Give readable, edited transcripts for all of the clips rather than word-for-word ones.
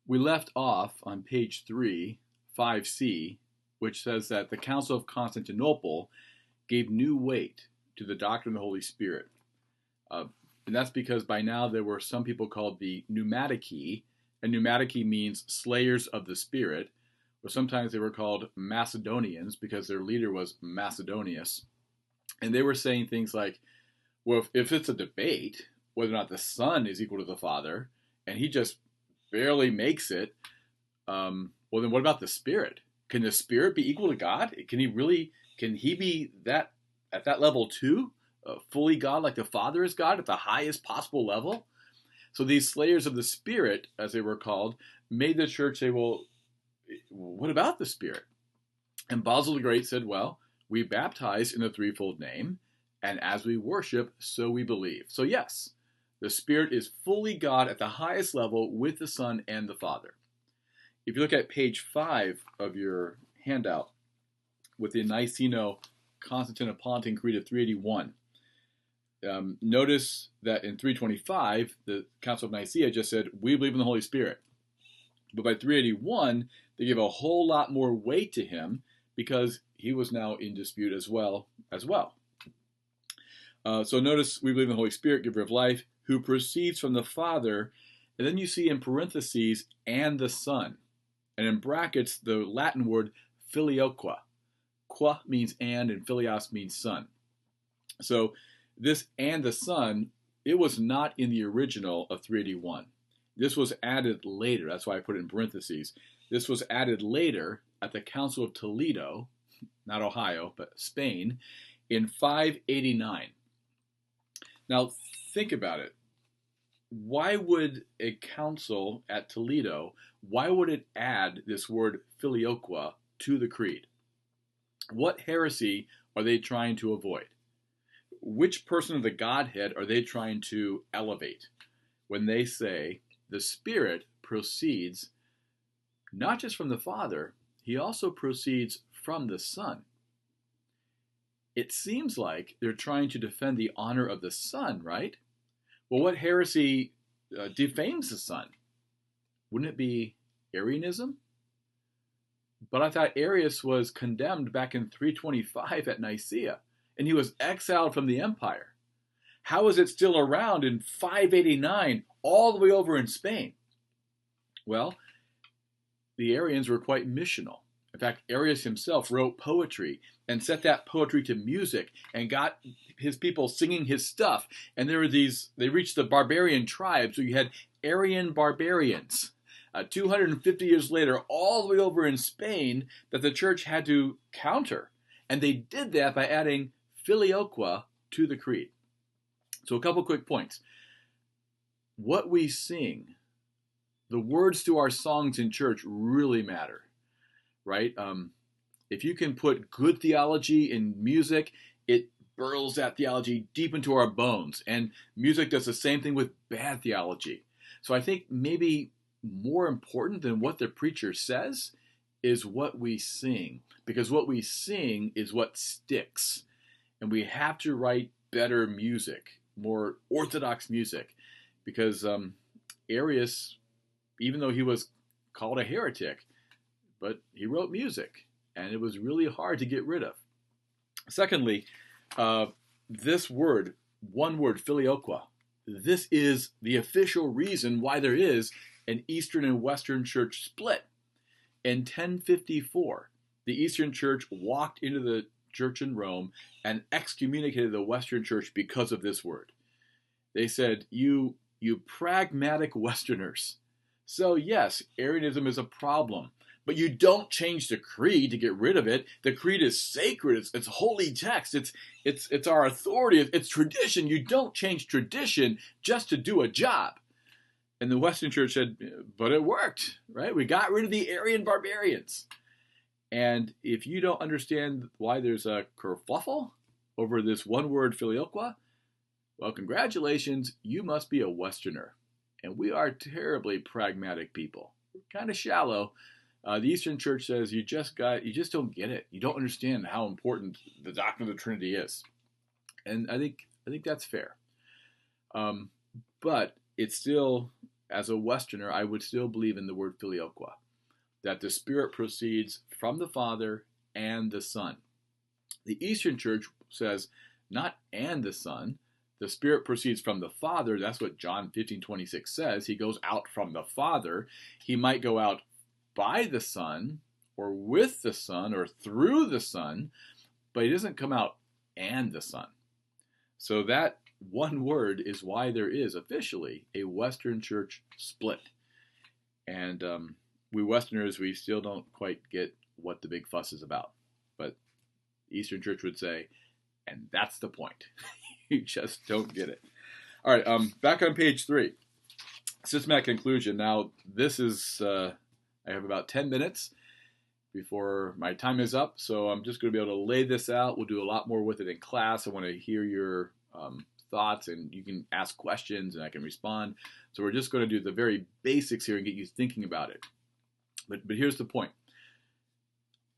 We left off on page 3, 5c, which says that the Council of Constantinople gave new weight to the doctrine of the Holy Spirit. Uh, and that's because by now there were some people called the Pneumatici, and Pneumatici means slayers of the Spirit, or sometimes they were called Macedonians because their leader was Macedonius. And they were saying things like, well, if it's a debate whether or not the Son is equal to the Father, and he just barely makes it, well, then what about the Spirit? Can the Spirit be equal to God? Can he be that at that level too? Fully God, like the Father is God at the highest possible level? So these slayers of the Spirit, as they were called, made the church say, well, what about the Spirit? And Basil the Great said, well, we baptize in the threefold name, and as we worship, so we believe. So yes, the Spirit is fully God at the highest level with the Son and the Father. If you look at page 5 of your handout with the Niceno-Constantinopolitan Creed of 381, notice that in 325, the Council of Nicaea just said, we believe in the Holy Spirit. But by 381, they give a whole lot more weight to him because he was now in dispute as well. So notice we believe in the Holy Spirit, giver of life, who proceeds from the Father. And then you see in parentheses, and the Son. And in brackets, the Latin word filioque. Qua means and filios means son. So this and the Son, it was not in the original of 381. This was added later. That's why I put it in parentheses. This was added later at the Council of Toledo, not Ohio, but Spain, in 589. Now, think about it. Why would a council at Toledo, why would it add this word filioque to the creed? What heresy are they trying to avoid? Which person of the Godhead are they trying to elevate when they say the Spirit proceeds not just from the Father, he also proceeds from the Son? It seems like they're trying to defend the honor of the Son, right? Well, what heresy defames the Son? Wouldn't it be Arianism? But I thought Arius was condemned back in 325 at Nicaea, and he was exiled from the empire. How is it still around in 589, all the way over in Spain? Well, the Arians were quite missional. In fact, Arius himself wrote poetry and set that poetry to music and got his people singing his stuff. And they reached the barbarian tribes. So you had Arian barbarians 250 years later, all the way over in Spain, that the church had to counter. And they did that by adding filioque to the creed. So a couple quick points. What we sing, the words to our songs in church really matter, right? If you can put good theology in music, it burrows that theology deep into our bones. And music does the same thing with bad theology. So I think maybe more important than what the preacher says is what we sing, because what we sing is what sticks. And we have to write better music, more orthodox music, because Arius, even though he was called a heretic, but he wrote music, and it was really hard to get rid of. Secondly, this word, one word, filioque, this is the official reason why there is an Eastern and Western church split. In 1054, the Eastern Church walked into the church in Rome and excommunicated the Western Church because of this word. They said, you pragmatic Westerners. So yes, Arianism is a problem, but you don't change the creed to get rid of it. The creed is sacred. It's holy text. It's our authority. It's tradition. You don't change tradition just to do a job. And the Western Church said, but it worked, right? We got rid of the Arian barbarians. And if you don't understand why there's a kerfuffle over this one word filioque, well, congratulations, you must be a Westerner. And we are terribly pragmatic people. We're kind of shallow. The Eastern Church says you just don't get it. You don't understand how important the doctrine of the Trinity is. And I think that's fair. But it's still, as a Westerner, I would still believe in the word filioqua, that the Spirit proceeds from the Father and the Son. The Eastern Church says not and the Son. The Spirit proceeds from the Father. That's what John 15:26 says. He goes out from the Father. He might go out by the Son, or with the Son, or through the Son, but he doesn't come out and the Son. So that one word is why there is officially a Western Church split. And we Westerners, we still don't quite get what the big fuss is about. But Eastern Church would say, and that's the point. You just don't get it. All right, back on page 3. Systematic conclusion. Now, this is, I have about 10 minutes before my time is up, so I'm just going to be able to lay this out. We'll do a lot more with it in class. I want to hear your thoughts, and you can ask questions, and I can respond. So we're just going to do the very basics here and get you thinking about it. But here's the point.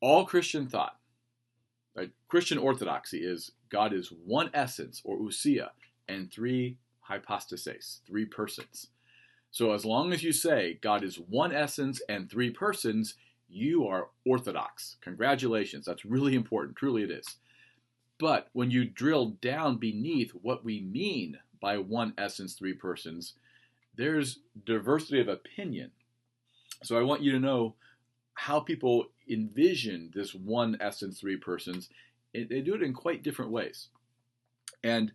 All Christian thought, right, Christian orthodoxy is God is one essence, or ousia, and 3 hypostases, 3 persons. So as long as you say God is one essence and 3 persons, you are orthodox. Congratulations. That's really important. Truly it is. But when you drill down beneath what we mean by one essence, 3 persons, there's diversity of opinion. So I want you to know how people envision this one essence, 3 persons. They do it in quite different ways. And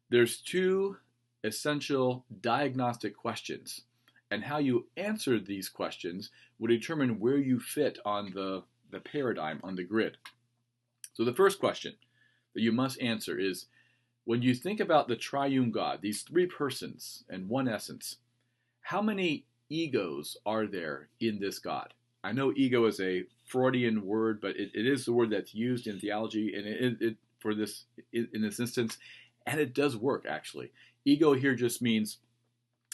there's 2 essential diagnostic questions. And how you answer these questions will determine where you fit on the paradigm, on the grid. So the first question that you must answer is, when you think about the triune God, these 3 persons and one essence, how many egos are there in this God? I know ego is a Freudian word, but it is the word that's used in theology, and in this instance, and it does work actually. Ego here just means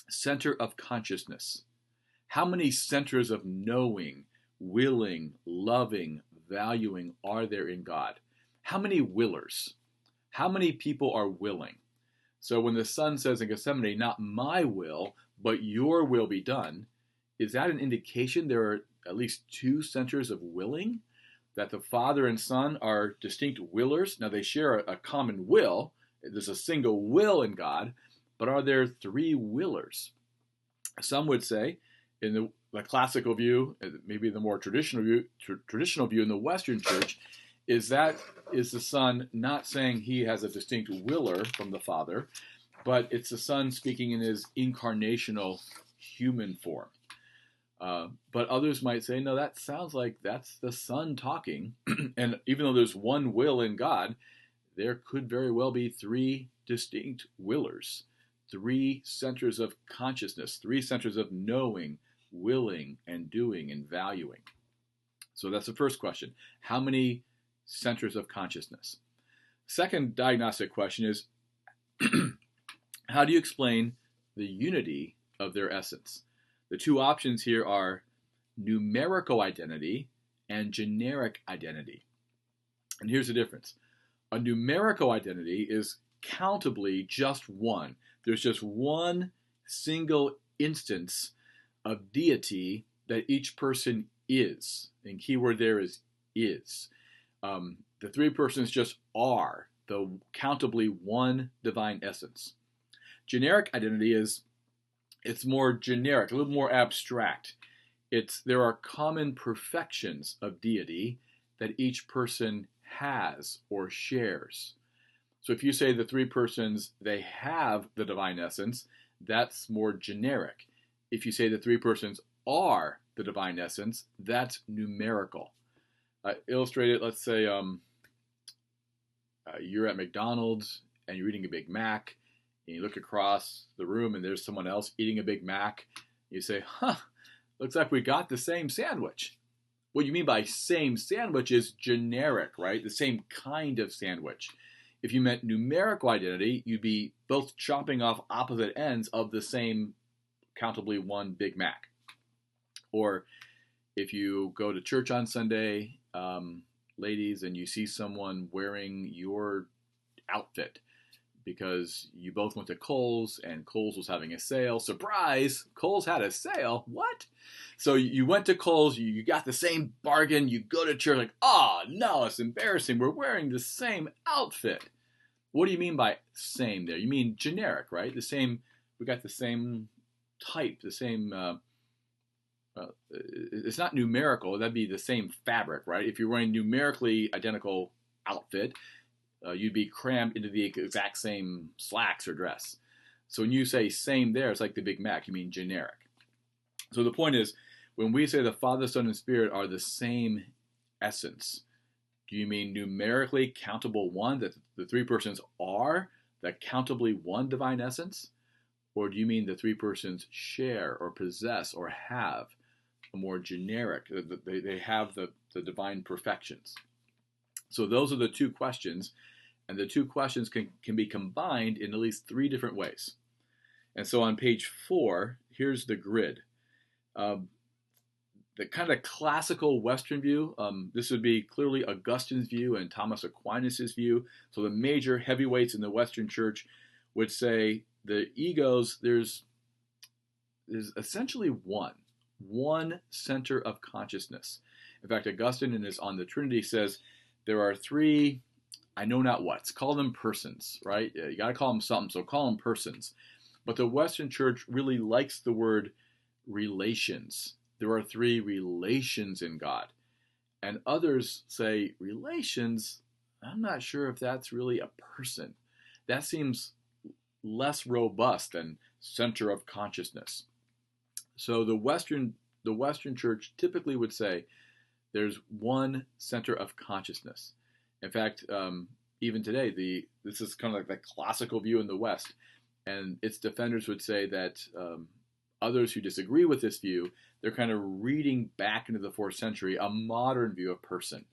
center of consciousness. How many centers of knowing, willing, loving, valuing are there in God? How many willers? How many people are willing? So when the Son says in Gethsemane, not my will, but your will be done, is that an indication there are at least 2 centers of willing? That the Father and Son are distinct willers? Now they share a common will. There's a single will in God, but are there 3 willers? Some would say, in the classical view, maybe the more traditional view in the Western Church, is the Son not saying he has a distinct willer from the Father, but it's the Son speaking in his incarnational human form. But others might say, no, that sounds like that's the Son talking. And even though there's one will in God, there could very well be 3 distinct willers, 3 centers of consciousness, 3 centers of knowing, willing, and doing, and valuing. So that's the first question. How many centers of consciousness? Second diagnostic question is, how do you explain the unity of their essence? The 2 options here are numerical identity and generic identity. And here's the difference. A numerical identity is countably just one. There's just one single instance of deity that each person is. And keyword there is. The 3 persons just are the countably one divine essence. Generic identity it's more generic, a little more abstract. There are common perfections of deity that each person has or shares. So if you say the 3 persons, they have the divine essence, that's more generic. If you say the 3 persons are the divine essence, that's numerical. Illustrate it, let's say you're at McDonald's and you're eating a Big Mac, and you look across the room and there's someone else eating a Big Mac. You say, looks like we got the same sandwich. What you mean by same sandwich is generic, right? The same kind of sandwich. If you meant numerical identity, you'd be both chopping off opposite ends of the same countably one Big Mac. Or if you go to church on Sunday, ladies, and you see someone wearing your outfit, because you both went to Kohl's and Kohl's was having a sale. Surprise! Kohl's had a sale. What? So you went to Kohl's, you got the same bargain, you go to church like, oh no, it's embarrassing. We're wearing the same outfit. What do you mean by same there? You mean generic, right? The same, we got the same type, the same, it's not numerical, that'd be the same fabric, right? If you're wearing numerically identical outfit, you'd be crammed into the exact same slacks or dress. So when you say same there, it's like the Big Mac, you mean generic. So the point is, when we say the Father, Son, and Spirit are the same essence, do you mean numerically countable one, that the three persons are the countably one divine essence? Or do you mean the three persons share or possess or have a more generic, they have the divine perfections? So those are the two questions, and the two questions can be combined in at least three different ways. And so on page 4, here's the grid. The kind of classical Western view, this would be clearly Augustine's view and Thomas Aquinas' view. So the major heavyweights in the Western Church would say the egos, there's essentially one center of consciousness. In fact, Augustine in his On the Trinity says there are three, I know not what's, call them persons, right? You got to call them something, so call them persons. But the Western Church really likes the word relations. There are three relations in God. And others say relations, I'm not sure if that's really a person. That seems less robust than center of consciousness. So the Western Church typically would say there's one center of consciousness. In fact, even today, this is kind of like the classical view in the West, and its defenders would say that others who disagree with this view, they're kind of reading back into the 4th century a modern view of person.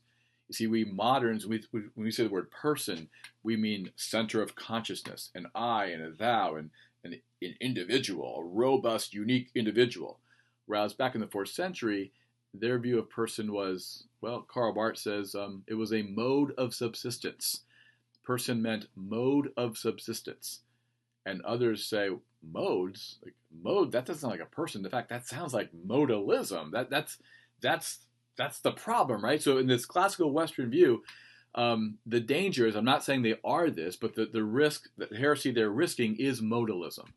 You see, we moderns, when we say the word person, we mean center of consciousness, an I and a thou, and an individual, a robust, unique individual. Whereas back in the 4th century, their view of person was, well, Karl Barth says it was a mode of subsistence. Person meant mode of subsistence. And others say, modes? Like, mode, that doesn't sound like a person. In fact, that sounds like modalism. That's the problem, right? So in this classical Western view, the danger is, I'm not saying they are this, but the risk, the heresy they're risking is modalism.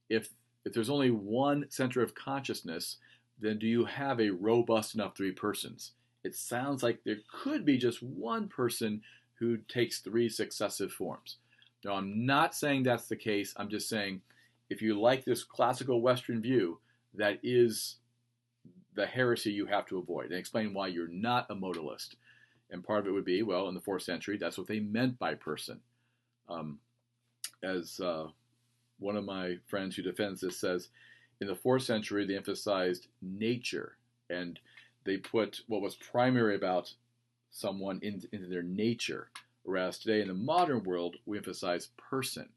If there's only one center of consciousness, then do you have a robust enough three persons? It sounds like there could be just one person who takes three successive forms. Now, I'm not saying that's the case. I'm just saying, if you like this classical Western view, that is the heresy you have to avoid, and explain why you're not a modalist. And part of it would be, well, in the 4th century, that's what they meant by person. As one of my friends who defends this says, in the 4th century, they emphasized nature, and they put what was primary about someone into their nature. Whereas today in the modern world, we emphasize person.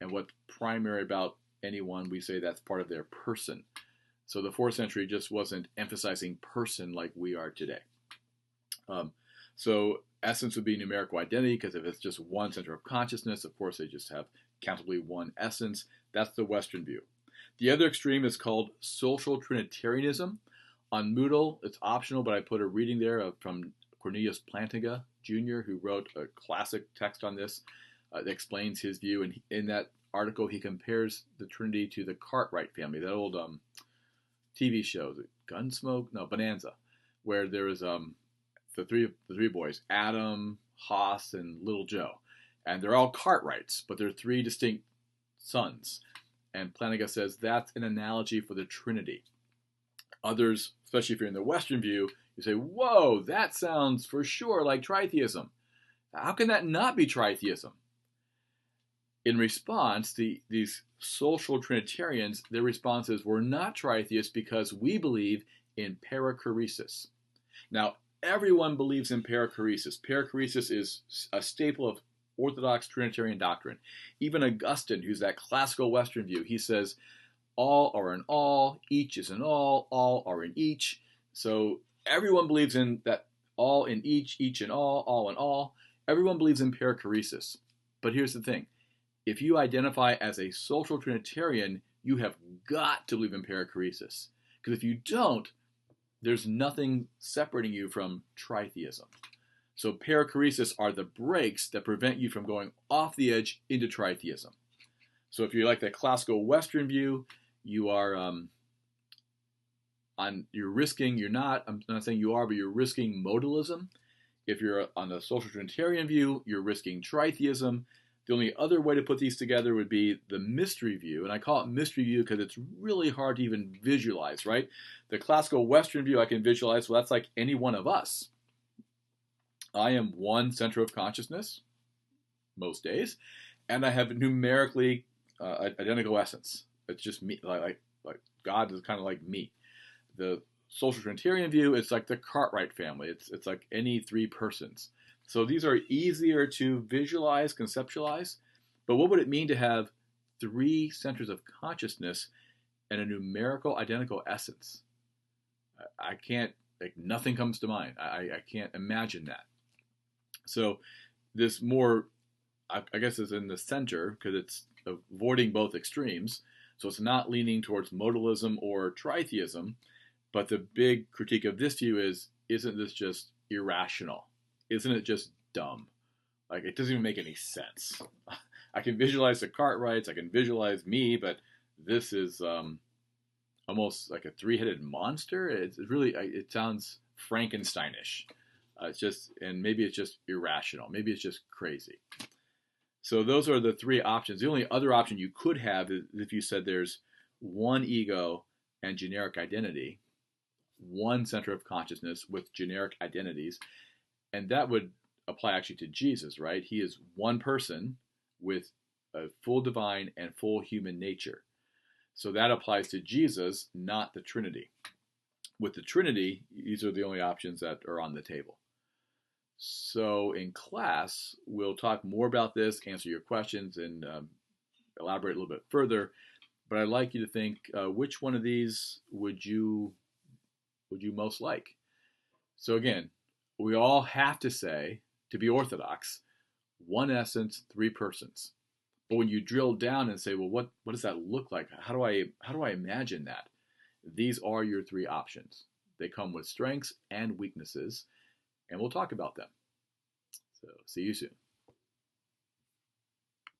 And what's primary about anyone, we say that's part of their person. So the 4th century just wasn't emphasizing person like we are today. So essence would be numerical identity, because if it's just one center of consciousness, of course they just have countably one essence. That's the Western view. The other extreme is called social Trinitarianism. On Moodle, it's optional, but I put a reading there from Cornelius Plantinga Jr., who wrote a classic text on this that explains his view. And in that article, he compares the Trinity to the Cartwright family, that old TV show, Gunsmoke? No, Bonanza, where there was the three boys, Adam, Haas, and Little Joe. And they're all Cartwrights, but they're three distinct sons. And Plantinga says that's an analogy for the Trinity. Others, especially if you're in the Western view, you say, whoa, that sounds for sure like tritheism. How can that not be tritheism? In response, these social Trinitarians, their response is, we're not tritheists because we believe in perichoresis. Now, everyone believes in perichoresis. Perichoresis is a staple of Orthodox Trinitarian doctrine. Even Augustine, who's that classical Western view, he says, all are in all, each is in all are in each. So everyone believes in that, all in each in all in all. Everyone believes in perichoresis. But here's the thing. if you identify as a social Trinitarian, you have got to believe in perichoresis. Because if you don't, there's nothing separating you from tritheism. So perichoresis are the brakes that prevent you from going off the edge into tritheism. So if you like the classical Western view, you are you're risking, you're not, I'm not saying you are, but you're risking modalism. If you're on the social Trinitarian view, you're risking tritheism. The only other way to put these together would be the mystery view, and I call it mystery view because it's really hard to even visualize, right? The classical Western view I can visualize, well, that's like any one of us. I am one center of consciousness most days, and I have numerically identical essence. It's just me, like God is kind of like me. The social Trinitarian view, it's like the Cartwright family. It's like any three persons. So these are easier to visualize, conceptualize. But what would it mean to have three centers of consciousness and a numerical identical essence? I can't, like, nothing comes to mind. I can't imagine that. So this more, I guess, is in the center because it's avoiding both extremes. So it's not leaning towards modalism or tritheism. But the big critique of this view is, isn't this just irrational? Isn't it just dumb? Like, it doesn't even make any sense. I can visualize the Cartwrights, I can visualize me, but this is almost like a three-headed monster. It's really, it sounds Frankensteinish. It's just, and maybe it's just irrational. Maybe it's just crazy. So those are the three options. The only other option you could have is if you said there's one ego and generic identity, one center of consciousness with generic identities, and that would apply actually to Jesus, right? He is one person with a full divine and full human nature. So that applies to Jesus, not the Trinity. With the Trinity, these are the only options that are on the table. So in class, we'll talk more about this, answer your questions, and elaborate a little bit further. But I'd like you to think, which one of these would you most like? So again, we all have to say, to be orthodox, one essence, three persons. But when you drill down and say, well, what does that look like? How do I imagine that? These are your three options. They come with strengths and weaknesses, and we'll talk about them. So see you soon.